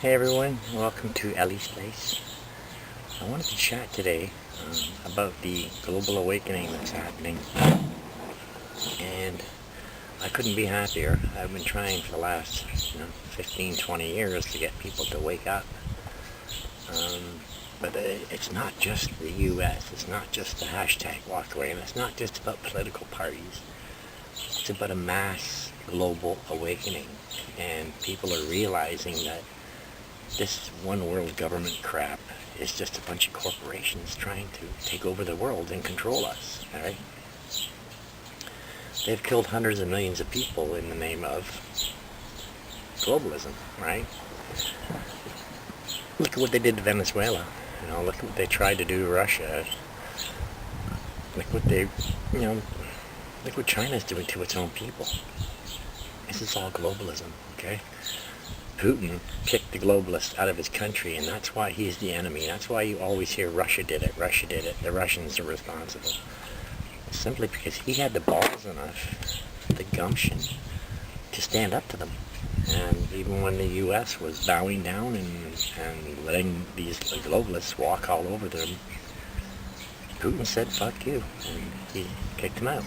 Hey everyone, welcome to Ellie's Place. I wanted to chat today about the global awakening that's happening, and I couldn't be happier. I've been trying for the last 15, 20 years to get people to wake up. But it's not just the US, it's not just the hashtag walk away, and it's not just about political parties. It's about a mass global awakening, and people are realizing that this one world government crap is just a bunch of corporations trying to take over the world and control us, alright? They've killed hundreds of millions of people in the name of globalism, right? Look at what they did to Venezuela. Look at what they tried to do to Russia. Look what China's doing to its own people. This is all globalism, okay? Putin kicked the globalists out of his country, and that's why he's the enemy. That's why you always hear Russia did it, the Russians are responsible. Simply because he had the balls enough, the gumption, to stand up to them. And even when the US was bowing down and letting these globalists walk all over them, Putin said, fuck you, and he kicked them out.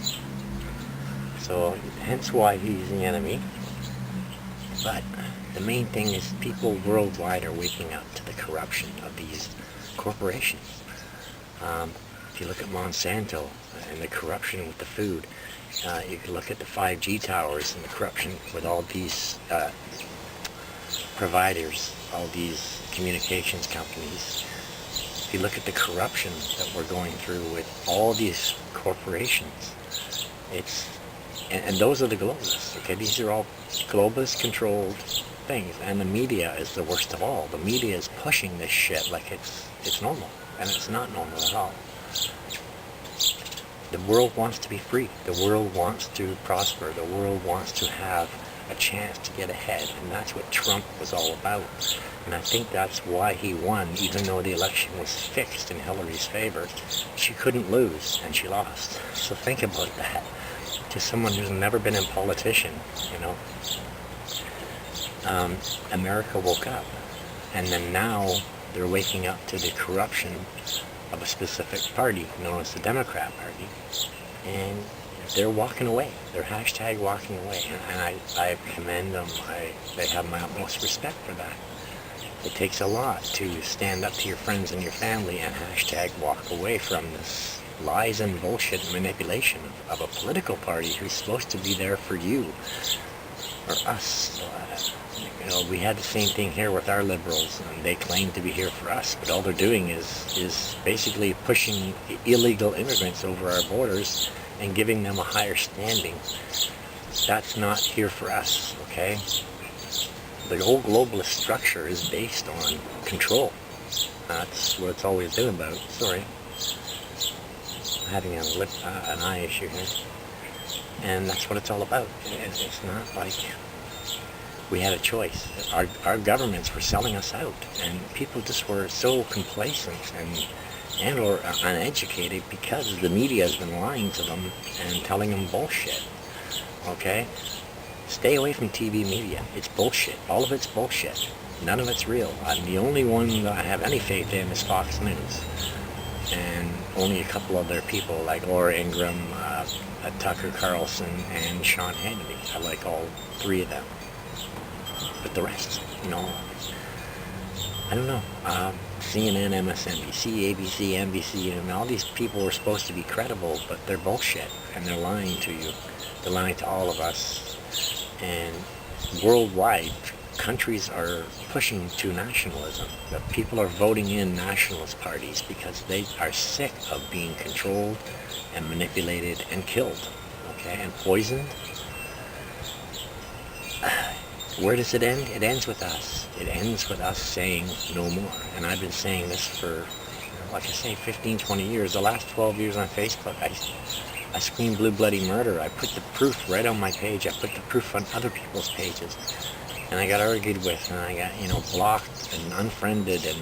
So, hence why he's the enemy. But the main thing is people worldwide are waking up to the corruption of these corporations. If you look at Monsanto and the corruption with the food, you can look at the 5G towers and the corruption with all these providers, all these communications companies. If you look at the corruption that we're going through with all these corporations, and those are the globalists, okay? These are all globalist-controlled things, and the media is the worst of all. The media is pushing this shit like it's normal, and it's not normal at all. The world wants to be free. The world wants to prosper. The world wants to have a chance to get ahead, and that's what Trump was all about. And I think that's why he won, even though the election was fixed in Hillary's favor. She couldn't lose, and she lost. So think about that. To someone who's never been a politician, America woke up, and then now they're waking up to the corruption of a specific party known as the Democrat Party, and they're walking away. They're hashtag walking away, and I commend them. They have my utmost respect for that. It takes a lot to stand up to your friends and your family and hashtag walk away from this lies and bullshit and manipulation of a political party who's supposed to be there for you or us. We had the same thing here with our liberals, and they claim to be here for us, but all they're doing is basically pushing illegal immigrants over our borders and giving them a higher standing. That's not here for us, okay? The whole globalist structure is based on control. That's what it's always been about. Sorry. Having an eye issue here, and that's what it's all about. It's not like we had a choice. Our governments were selling us out, and people just were so complacent and or uneducated because the media has been lying to them and telling them bullshit. Okay? Stay away from TV media. It's bullshit. All of it's bullshit. None of it's real. The only one that I have any faith in is Fox News. And only a couple other people like Laura Ingraham, Tucker Carlson, and Sean Hannity. I like all three of them. But the rest, I don't know. CNN, MSNBC, ABC, NBC, and all these people were supposed to be credible, but they're bullshit, and they're lying to you. They're lying to all of us. And worldwide, countries are pushing to nationalism. The people are voting in nationalist parties because they are sick of being controlled and manipulated and killed, okay, and poisoned. Where does it end? It ends with us. It ends with us saying no more. And I've been saying this for, like I say, 15, 20 years. The last 12 years on Facebook, I screamed blue bloody murder. I put the proof right on my page. I put the proof on other people's pages. And I got argued with, and I got, blocked and unfriended, and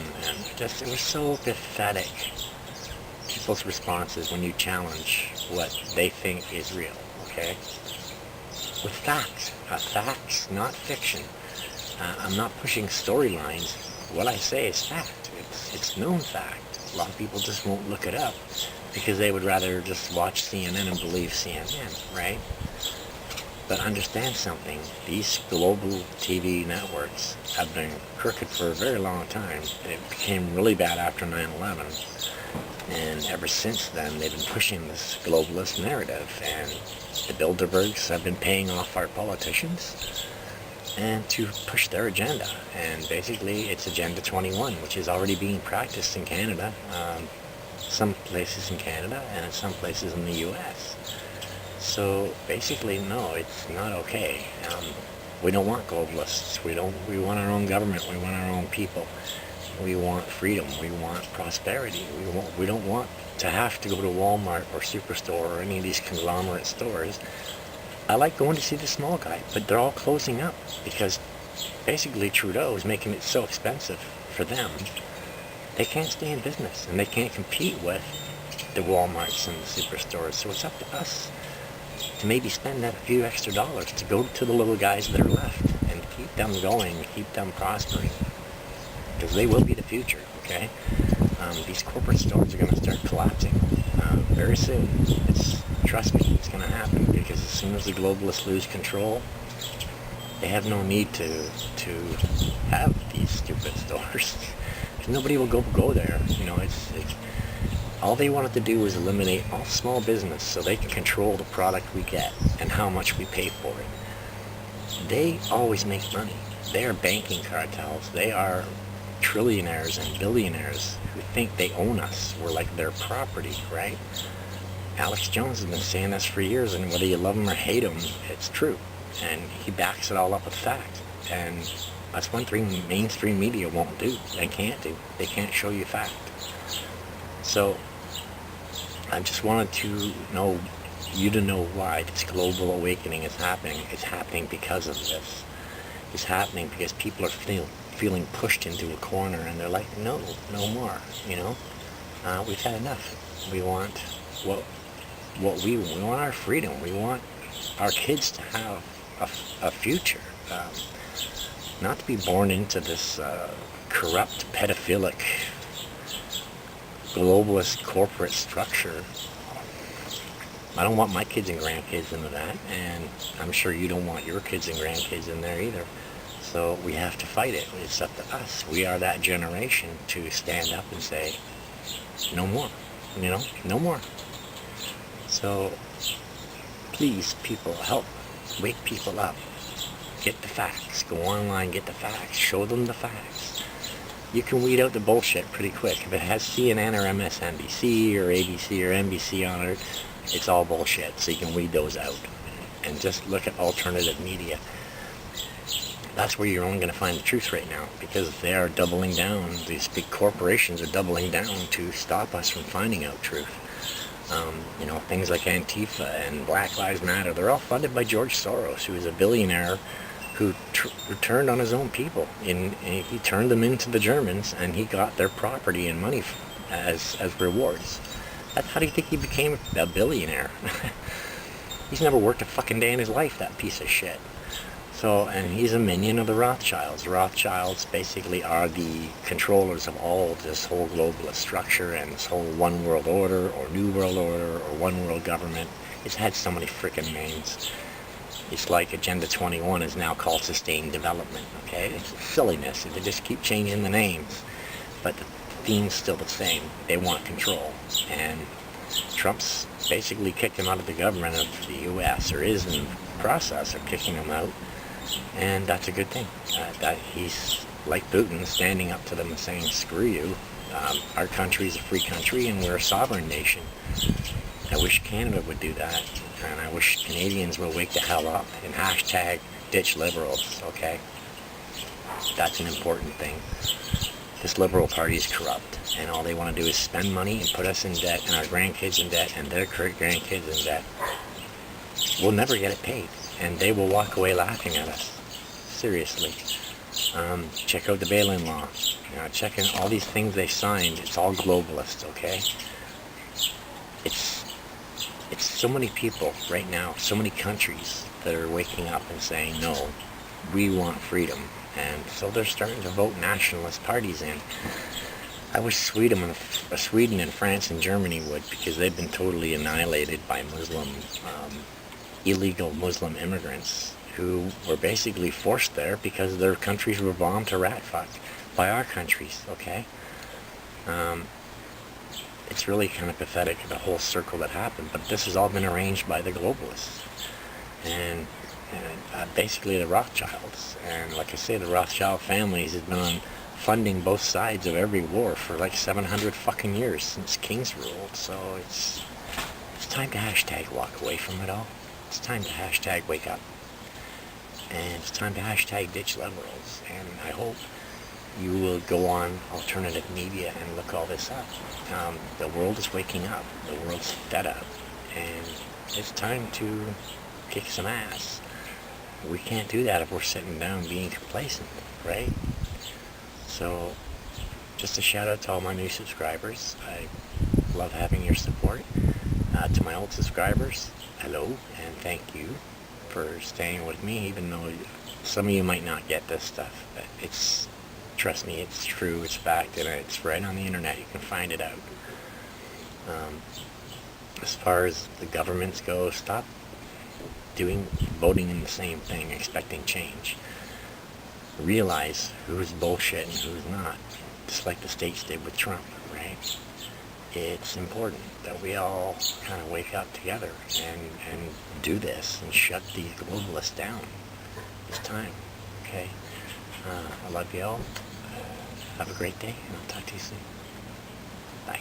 just, it was so pathetic. People's responses when you challenge what they think is real, okay? With facts, not fiction. I'm not pushing storylines. What I say is fact. It's known fact. A lot of people just won't look it up because they would rather just watch CNN and believe CNN, right? But understand something. These global TV networks have been crooked for a very long time. It became really bad after 9/11. And ever since then, they've been pushing this globalist narrative. And the Bilderbergs have been paying off our politicians and to push their agenda. And basically, it's Agenda 21, which is already being practiced in Canada, some places in Canada, and in some places in the U.S. So basically, no, it's not okay. We don't want globalists. We want our own government. We want our own people. We want freedom. We want prosperity. We don't want to have to go to Walmart or Superstore or any of these conglomerate stores. I like going to see the small guy, but they're all closing up because basically Trudeau is making it so expensive for them. They can't stay in business and they can't compete with the Walmarts and the Superstores. So it's up to us to maybe spend that few extra dollars to go to the little guys that are left and keep them going, keep them prospering. Because they will be the future, okay? These corporate stores are going to start collapsing very soon. Trust me, it's going to happen because as soon as the globalists lose control, they have no need to have these stupid stores. Nobody will go there. You know, it's all they wanted to do was eliminate all small business so they can control the product we get and how much we pay for it. They always make money. They are banking cartels. They are trillionaires and billionaires who think they own us. We're like their property, right? Alex Jones has been saying this for years, and whether you love him or hate him, it's true. And he backs it all up with fact. And that's one thing mainstream media won't do. They can't do. They can't show you fact. So I just wanted to know why this global awakening is happening. It's happening because of this. It's happening because people are feeling pushed into a corner, and they're like, no more. You know, we've had enough. We want what we want our freedom. We want our kids to have a future, not to be born into this corrupt, pedophilic, globalist corporate structure. I don't want my kids and grandkids into that, and I'm sure you don't want your kids and grandkids in there either. So we have to fight it. It's up to us. We are that generation to stand up and say, no more, no more. So please, people, help wake people up. Get the facts. Go online, get the facts. Show them the facts. You can weed out the bullshit pretty quick. If it has CNN or MSNBC or ABC or NBC on it, it's all bullshit. So you can weed those out. And just look at alternative media. That's where you're only going to find the truth right now, because they are doubling down. These big corporations are doubling down to stop us from finding out truth. Things like Antifa and Black Lives Matter, they're all funded by George Soros, who is a billionaire who turned on his own people. And he turned them into the Germans, and he got their property and money as rewards. How do you think he became a billionaire? He's never worked a fucking day in his life, that piece of shit. So, and he's a minion of the Rothschilds. The Rothschilds basically are the controllers of all of this whole globalist structure and this whole one world order or new world order or one world government. It's had so many freaking names. It's like Agenda 21 is now called Sustained Development, okay? It's silliness. They just keep changing the names. But the theme's still the same. They want control. And Trump's basically kicked him out of the government of the U.S. or is in the process of kicking him out. And that's a good thing. That he's, like Putin, standing up to them and saying, screw you. Our country's a free country and we're a sovereign nation. I wish Canada would do that. And I wish Canadians would wake the hell up and hashtag ditch liberals, okay? That's an important thing. This Liberal Party is corrupt, and all they want to do is spend money and put us in debt and our grandkids in debt and their grandkids in debt. We'll never get it paid, and they will walk away laughing at us. Seriously. Check out the bail-in law. Check in all these things they signed. It's all globalist, okay? It's so many people right now, so many countries that are waking up and saying, no, we want freedom. And so they're starting to vote nationalist parties in. I wish Sweden and France and Germany would, because they've been totally annihilated by illegal Muslim immigrants who were basically forced there because their countries were bombed to rat fuck by our countries, okay? It's really kind of pathetic, the whole circle that happened, but this has all been arranged by the globalists and basically the Rothschilds. And like I say, the Rothschild families have been funding both sides of every war for like 700 fucking years since kings ruled. So it's time to hashtag walk away from it all. It's time to hashtag wake up. And it's time to hashtag ditch liberals. And I hope you will go on alternative media and look all this up. The world is waking up. The world's fed up. And it's time to kick some ass. We can't do that if we're sitting down being complacent, right? So, just a shout out to all my new subscribers. I love having your support. To my old subscribers, hello, and thank you for staying with me, even though some of you might not get this stuff. But trust me, it's true, it's fact, and it's right on the internet. You can find it out. As far as the governments go, stop voting in the same thing, expecting change. Realize who's bullshit and who's not, just like the states did with Trump, right? It's important that we all kind of wake up together and do this and shut the globalists down. It's time, okay? I love you all. Have a great day, and I'll talk to you soon. Bye.